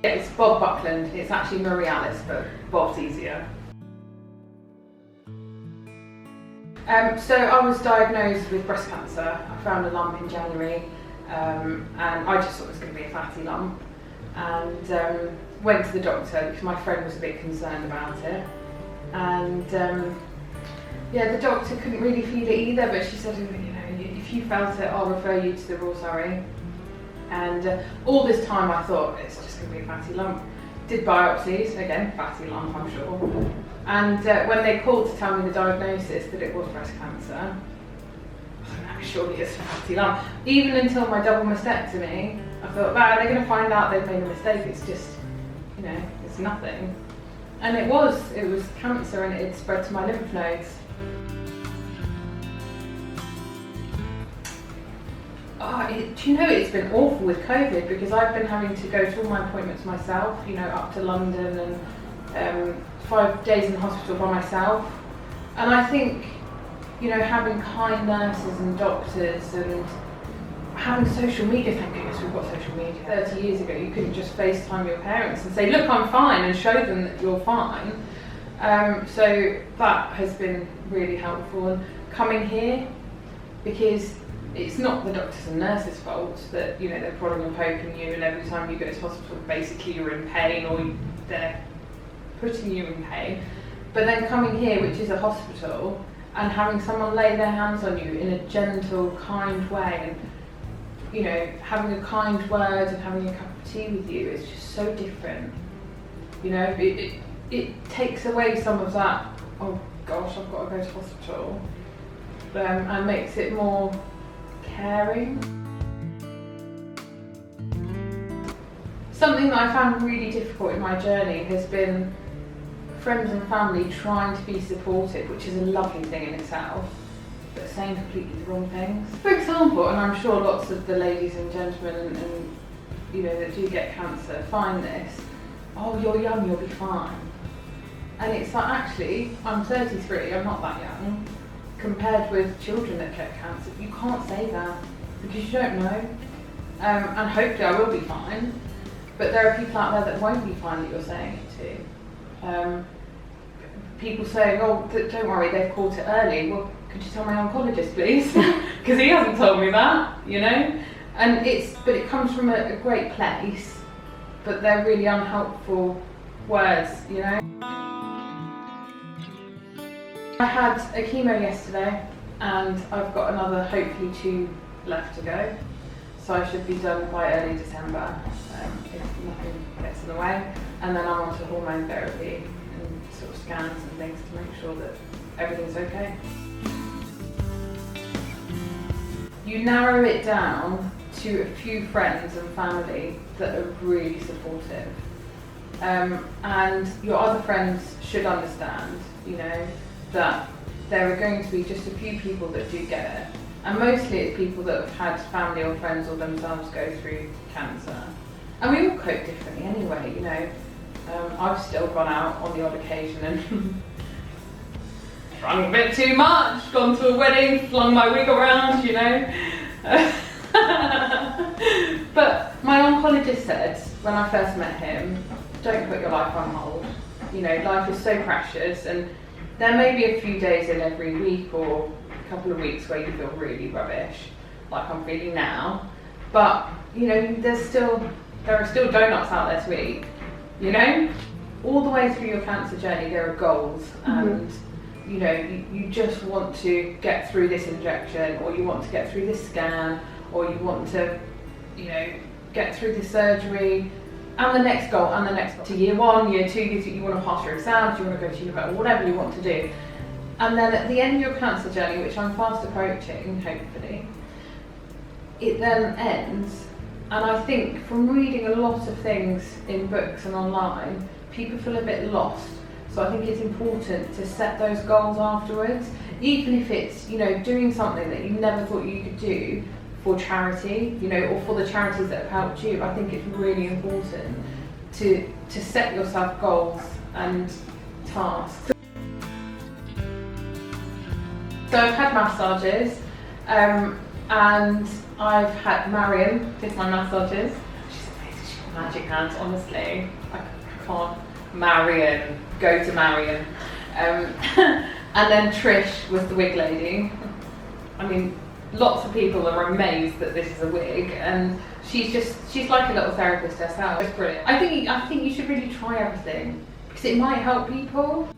Yeah, it's Bob Buckland. It's actually Marie Alice, but Bob's easier. So I was diagnosed with breast cancer. I found a lump in January, and I just thought it was going to be a fatty lump, and went to the doctor because my friend was a bit concerned about it, and yeah, the doctor couldn't really feel it either, but she said, you know, if you felt it, I'll refer you to the Royal Surrey. And all this time I thought it's just going to be a fatty lump. Did biopsies, again, fatty lump I'm sure. And when they called to tell me the diagnosis that it was breast cancer, I thought, no, surely it's a fatty lump. Even until my double mastectomy, I thought, wow, they're going to find out they've made a mistake, it's just, you know, it's nothing. And it was cancer, and it had spread to my lymph nodes. Do you know, it's been awful with COVID because I've been having to go to all my appointments myself, you know, up to London, and 5 days in the hospital by myself. And I think, you know, having kind nurses and doctors and having social media, thank goodness we've got social media. 30 years ago you couldn't just FaceTime your parents and say, look, I'm fine, and show them that you're fine. So that has been really helpful. And coming here, because it's not the doctors and nurses' fault that, you know, they're prodding and poking you, and every time you go to hospital basically you're in pain, or they're putting you in pain. But then coming here, which is a hospital, and having someone lay their hands on you in a gentle, kind way, and, you know, having a kind word and having a cup of tea with you is just so different. You know, it takes away some of that, oh gosh, I've got to go to hospital, and makes it more caring. Something that I found really difficult in my journey has been friends and family trying to be supportive, which is a lovely thing in itself, but saying completely the wrong things. For example, and I'm sure lots of the ladies and gentlemen and you know, that do get cancer find this, oh, you're young, you'll be fine. And it's like, actually, I'm 33, I'm not that young, compared with children that get cancer. You can't say that because you don't know. And hopefully I will be fine, but there are people out there that won't be fine that you're saying it to. People saying, oh, don't worry, they've caught it early. Well, could you tell my oncologist, please? Because he hasn't told me that, you know? And but it comes from a great place, but they're really unhelpful words, you know? I had a chemo yesterday, and I've got another, hopefully 2 left to go. So I should be done by early December, if nothing gets in the way. And then I'm on to hormone therapy and sort of scans and things to make sure that everything's okay. You narrow it down to a few friends and family that are really supportive. And your other friends should understand, you know, that there are going to be just a few people that do get it. And mostly it's people that have had family or friends or themselves go through cancer. And we all cope differently anyway, you know. I've still gone out on the odd occasion and drunk a bit too much, gone to a wedding, flung my wig around, you know. But my oncologist said, when I first met him, don't put your life on hold. You know, life is so precious, and there may be a few days in every week or a couple of weeks where you feel really rubbish, like I'm feeling now. But, you know, there are still donuts out there to eat, you know? All the way through your cancer journey there are goals, and you know, you just want to get through this injection, or you want to get through this scan, or you want to, you know, get through this surgery, and the next goal, and the next goal. To year 1, year 2, you want to pass your exams, you want to go to university, whatever you want to do. And then at the end of your cancer journey, which I'm fast approaching, hopefully, it then ends. And I think from reading a lot of things in books and online, people feel a bit lost. So I think it's important to set those goals afterwards, even if it's, you know, doing something that you never thought you could do for charity, you know, or for the charities that have helped you. I think it's really important to set yourself goals and tasks. So I've had massages, and I've had Marion did my massages. She's amazing, she's got magic hands, honestly. I can't. Marion, go to Marion. And then Trish was the wig lady. I mean, lots of people are amazed that this is a wig, and she's like a little therapist herself. It's brilliant. I think you should really try everything because it might help people.